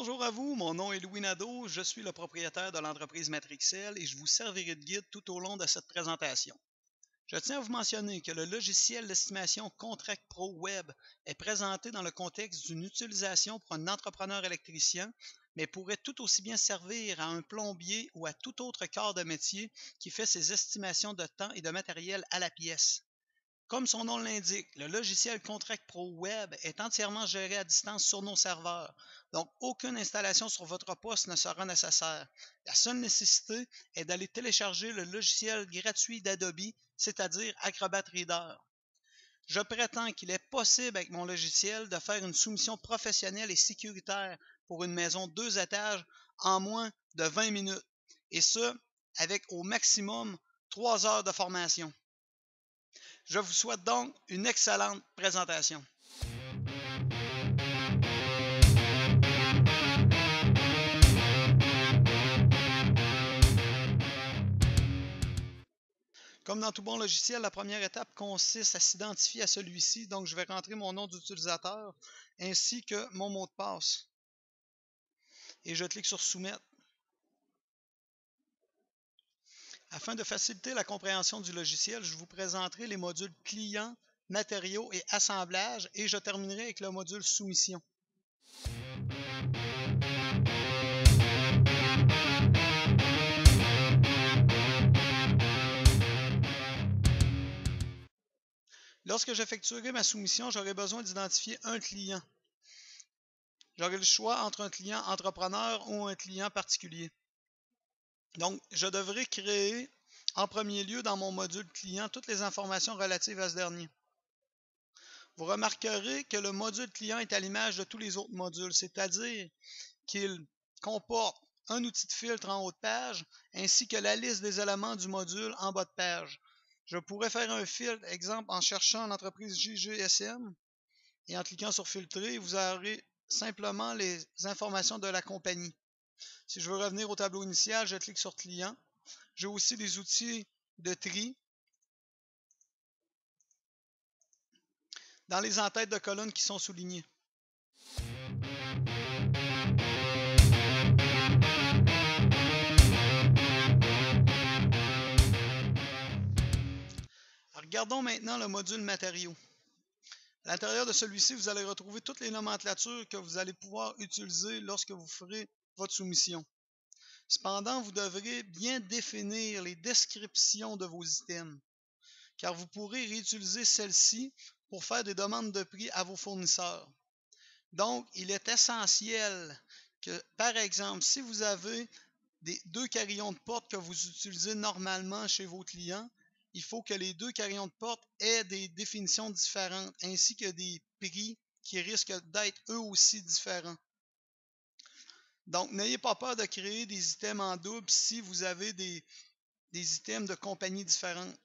Bonjour à vous, mon nom est Louis Nadeau, je suis le propriétaire de l'entreprise Matrixel et je vous servirai de guide tout au long de cette présentation. Je tiens à vous mentionner que le logiciel d'estimation Contract Pro Web est présenté dans le contexte d'une utilisation pour un entrepreneur électricien, mais pourrait tout aussi bien servir à un plombier ou à tout autre corps de métier qui fait ses estimations de temps et de matériel à la pièce. Comme son nom l'indique, le logiciel Contract Pro Web est entièrement géré à distance sur nos serveurs, donc aucune installation sur votre poste ne sera nécessaire. La seule nécessité est d'aller télécharger le logiciel gratuit d'Adobe, c'est-à-dire Acrobat Reader. Je prétends qu'il est possible avec mon logiciel de faire une soumission professionnelle et sécuritaire pour une maison 2 étages en moins de 20 minutes, et ce, avec au maximum 3 heures de formation. Je vous souhaite donc une excellente présentation. Comme dans tout bon logiciel, la première étape consiste à s'identifier à celui-ci. Donc, je vais rentrer mon nom d'utilisateur ainsi que mon mot de passe. Et je clique sur Soumettre. Afin de faciliter la compréhension du logiciel, je vous présenterai les modules client, matériaux et assemblage et je terminerai avec le module soumission. Lorsque j'effectuerai ma soumission, j'aurai besoin d'identifier un client. J'aurai le choix entre un client entrepreneur ou un client particulier. Donc, je devrais créer en premier lieu dans mon module client toutes les informations relatives à ce dernier. Vous remarquerez que le module client est à l'image de tous les autres modules, c'est-à-dire qu'il comporte un outil de filtre en haut de page ainsi que la liste des éléments du module en bas de page. Je pourrais faire un filtre, exemple, en cherchant l'entreprise JGSM et en cliquant sur filtrer, vous aurez simplement les informations de la compagnie. Si je veux revenir au tableau initial, je clique sur client. J'ai aussi des outils de tri dans les entêtes de colonnes qui sont soulignées. Regardons maintenant le module matériaux. À l'intérieur de celui-ci, vous allez retrouver toutes les nomenclatures que vous allez pouvoir utiliser lorsque vous ferez votre soumission. Cependant, vous devrez bien définir les descriptions de vos items, car vous pourrez réutiliser celles-ci pour faire des demandes de prix à vos fournisseurs. Donc, il est essentiel que, par exemple, si vous avez deux carillons de porte que vous utilisez normalement chez vos clients, il faut que les deux carillons de porte aient des définitions différentes, ainsi que des prix qui risquent d'être eux aussi différents. Donc, n'ayez pas peur de créer des items en double si vous avez des items de compagnies différentes.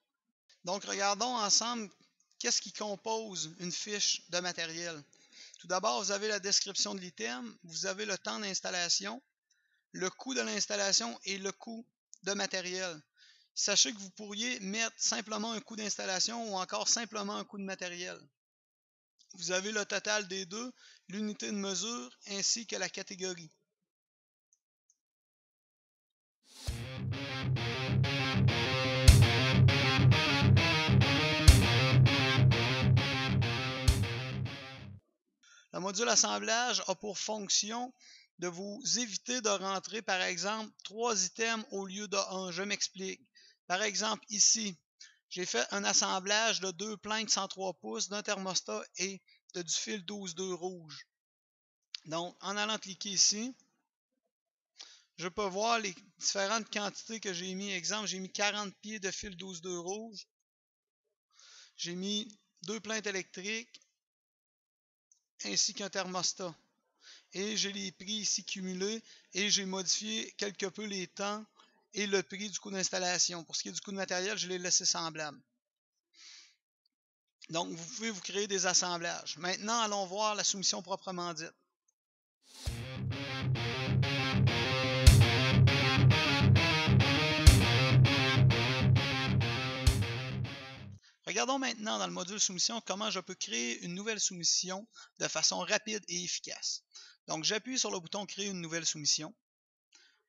Donc, regardons ensemble qu'est-ce qui compose une fiche de matériel. Tout d'abord, vous avez la description de l'item, vous avez le temps d'installation, le coût de l'installation et le coût de matériel. Sachez que vous pourriez mettre simplement un coût d'installation ou encore simplement un coût de matériel. Vous avez le total des deux, l'unité de mesure ainsi que la catégorie. Le module assemblage a pour fonction de vous éviter de rentrer, par exemple, 3 items au lieu de 1. Je m'explique. Par exemple, ici, j'ai fait un assemblage de 2 plaintes 103 pouces, d'un thermostat et du fil 12-2 rouge. Donc, en allant cliquer ici, je peux voir les différentes quantités que j'ai mis. Exemple, j'ai mis 40 pieds de fil 12-2 rouge. J'ai mis 2 plaintes électriques ainsi qu'un thermostat. Et j'ai les prix ici cumulés et j'ai modifié quelque peu les temps et le prix du coût d'installation. Pour ce qui est du coût de matériel, je l'ai laissé semblable. Donc, vous pouvez vous créer des assemblages. Maintenant, allons voir la soumission proprement dite. Regardons maintenant dans le module soumission comment je peux créer une nouvelle soumission de façon rapide et efficace. Donc, j'appuie sur le bouton Créer une nouvelle soumission.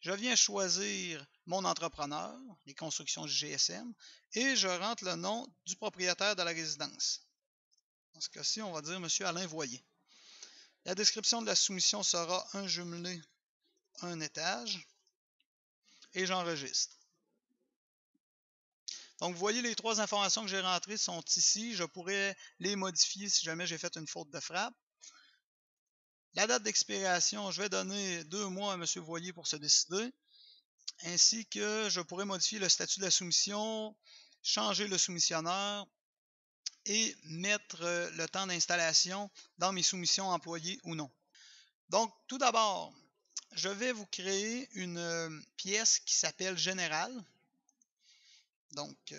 Je viens choisir mon entrepreneur, les constructions du GSM, et je rentre le nom du propriétaire de la résidence. Dans ce cas-ci, on va dire M. Alain Voyer. La description de la soumission sera un jumelé, un étage, et j'enregistre. Donc, vous voyez, les trois informations que j'ai rentrées sont ici. Je pourrais les modifier si jamais j'ai fait une faute de frappe. La date d'expiration, je vais donner 2 mois à M. Voyer pour se décider, ainsi que je pourrais modifier le statut de la soumission, changer le soumissionnaire et mettre le temps d'installation dans mes soumissions employées ou non. Donc, tout d'abord, je vais vous créer une pièce qui s'appelle Général. Donc,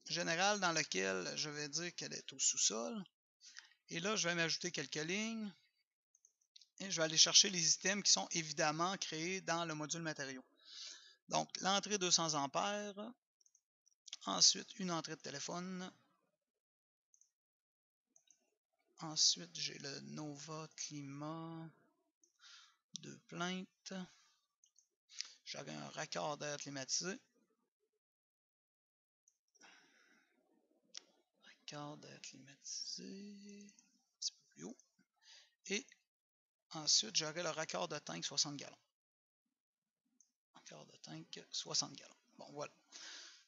Général dans laquelle je vais dire qu'elle est au sous-sol. Et là, je vais m'ajouter quelques lignes. Et je vais aller chercher les items qui sont évidemment créés dans le module matériaux. Donc, l'entrée 200 ampères. Ensuite, une entrée de téléphone. Ensuite, j'ai le Nova Climat de plainte. J'aurai un raccord d'air climatisé. Raccord d'air climatisé. Un petit peu plus haut. Et ensuite, j'aurai le raccord de tank 60 gallons. Raccord de tank 60 gallons. Bon, voilà.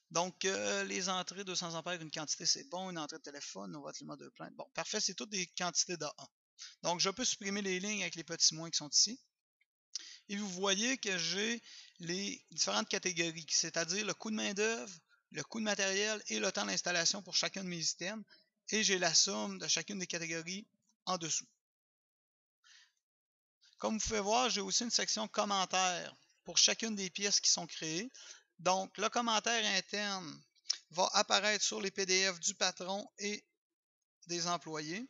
Donc, les entrées 200 ampères, une quantité, c'est bon. Une entrée de téléphone, Nova Climat de plainte. Bon, parfait, c'est toutes des quantités d'A1. Donc, je peux supprimer les lignes avec les petits moins qui sont ici. Et vous voyez que j'ai les différentes catégories, c'est-à-dire le coût de main-d'œuvre, le coût de matériel et le temps d'installation pour chacun de mes items. Et j'ai la somme de chacune des catégories en dessous. Comme vous pouvez voir, j'ai aussi une section commentaires pour chacune des pièces qui sont créées. Donc, le commentaire interne va apparaître sur les PDF du patron et des employés,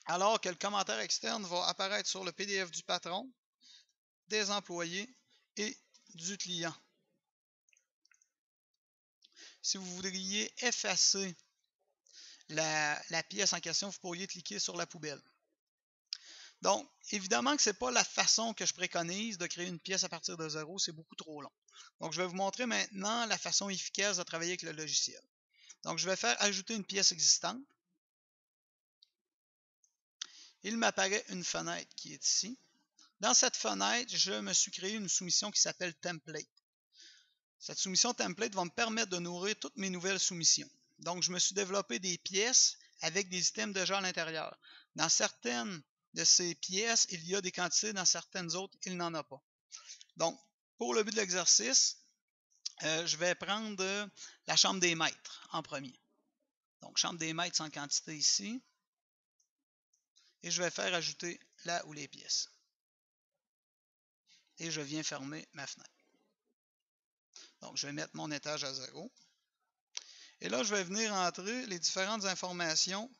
alors que le commentaire externe va apparaître sur le PDF du patron, des employés et du client. Si vous voudriez effacer la pièce en question, vous pourriez cliquer sur la poubelle. Donc, évidemment que ce n'est pas la façon que je préconise de créer une pièce à partir de zéro, c'est beaucoup trop long. Donc, je vais vous montrer maintenant la façon efficace de travailler avec le logiciel. Donc, je vais faire ajouter une pièce existante. Il m'apparaît une fenêtre qui est ici. Dans cette fenêtre, je me suis créé une soumission qui s'appelle Template. Cette soumission Template va me permettre de nourrir toutes mes nouvelles soumissions. Donc, je me suis développé des pièces avec des items déjà à l'intérieur. Dans certaines de ces pièces, il y a des quantités, dans certaines autres, il n'en a pas. Donc, pour le but de l'exercice, je vais prendre la chambre des maîtres en premier. Donc, chambre des maîtres sans quantité ici. Et je vais faire ajouter là où les pièces. Et je viens fermer ma fenêtre. Donc, je vais mettre mon étage à 0. Et là, je vais venir entrer les différentes informations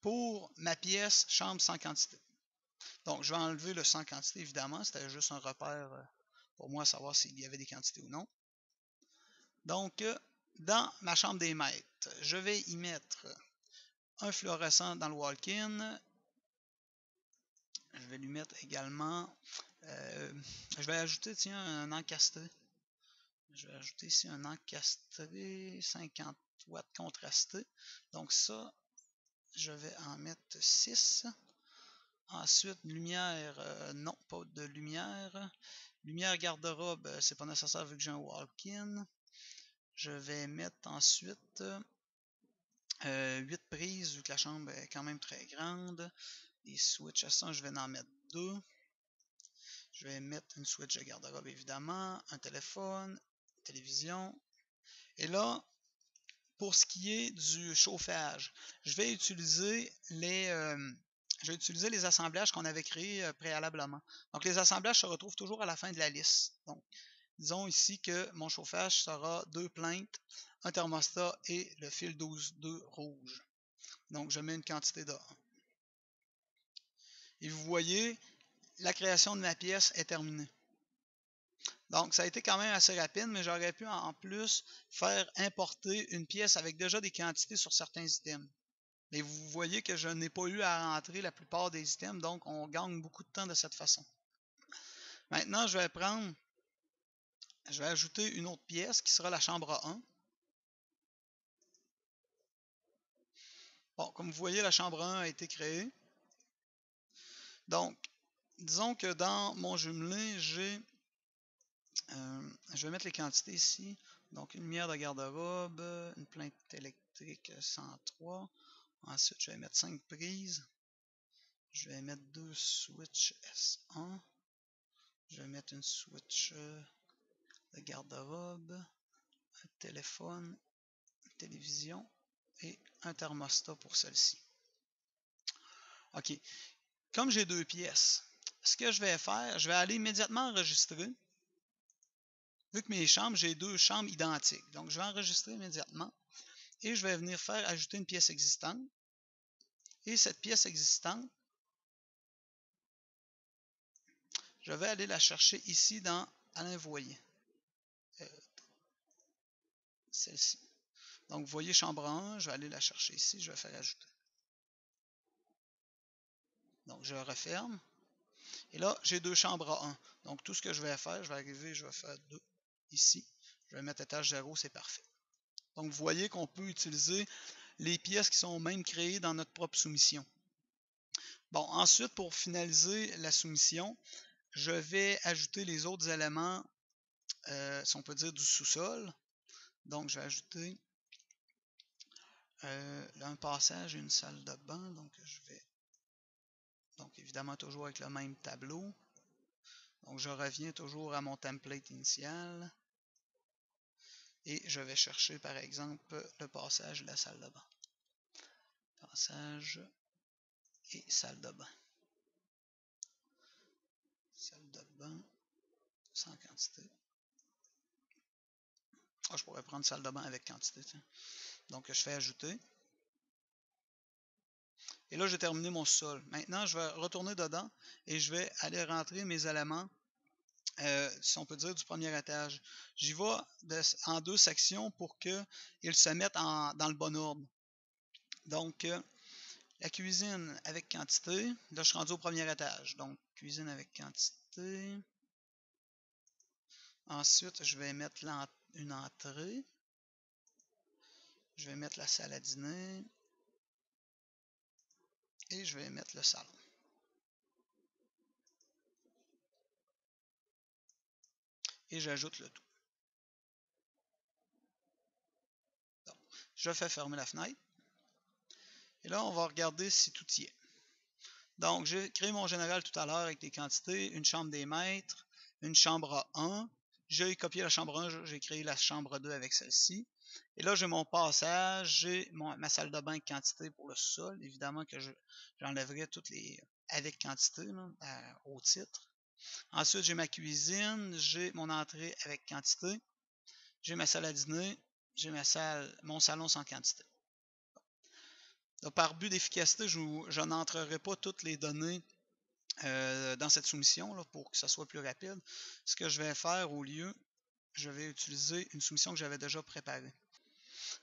pour ma pièce chambre sans quantité. Donc, je vais enlever le sans quantité, évidemment. C'était juste un repère pour moi savoir s'il y avait des quantités ou non. Donc, dans ma chambre des maîtres, je vais y mettre un fluorescent dans le walk-in. Je vais lui mettre également... je vais ajouter, tiens, un encastré. Je vais ajouter ici un encastré 50 watts contrasté. Donc ça, je vais en mettre 6. Ensuite, lumière, non, pas de lumière. Lumière garde-robe, c'est pas nécessaire vu que j'ai un walk-in. Je vais mettre ensuite 8 prises vu que la chambre est quand même très grande. Les switches à ça, je vais en mettre 2. Je vais mettre une switch de garde-robe évidemment, un téléphone, une télévision. Et là, pour ce qui est du chauffage, je vais utiliser les assemblages qu'on avait créés préalablement. Donc, les assemblages se retrouvent toujours à la fin de la liste. Donc, disons ici que mon chauffage sera 2 plaintes, un thermostat et le fil 12-2 rouge. Donc, je mets une quantité de 1. Et vous voyez, la création de ma pièce est terminée. Donc, ça a été quand même assez rapide, mais j'aurais pu en plus faire importer une pièce avec déjà des quantités sur certains items. Mais vous voyez que je n'ai pas eu à rentrer la plupart des items, donc on gagne beaucoup de temps de cette façon. Maintenant, je vais ajouter une autre pièce qui sera la chambre 1. Bon, comme vous voyez, la chambre 1 a été créée. Donc, disons que dans mon jumelé, je vais mettre les quantités ici. Donc, une lumière de garde-robe, une plainte électrique 103. Ensuite, je vais mettre 5 prises. Je vais mettre 2 switch S1. Je vais mettre une switch de garde-robe, un téléphone, une télévision et un thermostat pour celle-ci. OK. Comme j'ai 2 pièces, ce que je vais faire, je vais aller immédiatement enregistrer. Vu que mes chambres, j'ai 2 chambres identiques. Donc, je vais enregistrer immédiatement et je vais venir faire ajouter une pièce existante. Et cette pièce existante, je vais aller la chercher ici dans Alain Voyer. Celle-ci. Donc, vous voyez chambre 1, je vais aller la chercher ici, je vais faire ajouter. Donc, je referme. Et là, j'ai 2 chambres à 1. Donc, tout ce que je vais faire, je vais arriver, je vais faire 2 ici. Je vais mettre étage 0, c'est parfait. Donc, vous voyez qu'on peut utiliser les pièces qui sont même créées dans notre propre soumission. Bon, ensuite, pour finaliser la soumission, je vais ajouter les autres éléments, si on peut dire, du sous-sol. Donc, je vais ajouter un passage et une salle de bain. Donc, évidemment, toujours avec le même tableau. Donc, je reviens toujours à mon template initial. Et je vais chercher, par exemple, le passage et la salle de bain. Passage et salle de bain. Salle de bain, sans quantité. Ah, je pourrais prendre salle de bain avec quantité. Tiens. Donc, je fais ajouter. Et là, j'ai terminé mon sol. Maintenant, je vais retourner dedans et je vais aller rentrer mes éléments, si on peut dire, du premier étage. J'y vais en 2 sections pour qu'ils se mettent dans le bon ordre. Donc, la cuisine avec quantité. Là, je suis rendu au premier étage. Donc, cuisine avec quantité. Ensuite, je vais mettre une entrée. Je vais mettre la salle à dîner. Et je vais mettre le salon. Et j'ajoute le tout. Donc, je fais fermer la fenêtre. Et là, on va regarder si tout y est. Donc, j'ai créé mon général tout à l'heure avec des quantités, une chambre des maîtres, une chambre 1. J'ai copié la chambre 1, j'ai créé la chambre 2 avec celle-ci. Et là, j'ai mon passage, j'ai ma salle de bain avec quantité pour le sol. Évidemment que j'enlèverai toutes les avec quantité là, au titre. Ensuite, j'ai ma cuisine, j'ai mon entrée avec quantité, j'ai ma salle à dîner, j'ai mon salon sans quantité. Donc, par but d'efficacité, je n'entrerai pas toutes les données dans cette soumission là, pour que ça soit plus rapide. Ce que je vais faire au lieu, je vais utiliser une soumission que j'avais déjà préparée.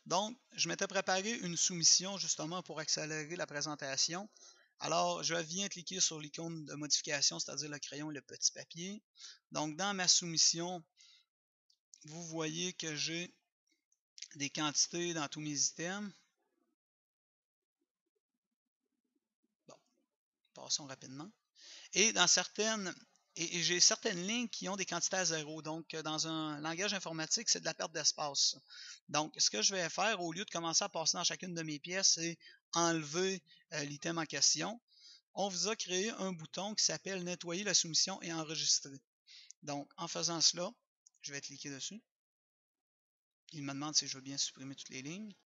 Donc, je m'étais préparé une soumission justement pour accélérer la présentation. Alors, je viens cliquer sur l'icône de modification, c'est-à-dire le crayon et le petit papier. Donc, dans ma soumission, vous voyez que j'ai des quantités dans tous mes items. Bon, passons rapidement. Et dans j'ai certaines lignes qui ont des quantités à zéro. Donc, dans un langage informatique, c'est de la perte d'espace. Donc, ce que je vais faire, au lieu de commencer à passer dans chacune de mes pièces, c'est enlever l'item en question. On vous a créé un bouton qui s'appelle nettoyer la soumission et enregistrer. Donc, en faisant cela, je vais cliquer dessus. Il me demande si je veux bien supprimer toutes les lignes.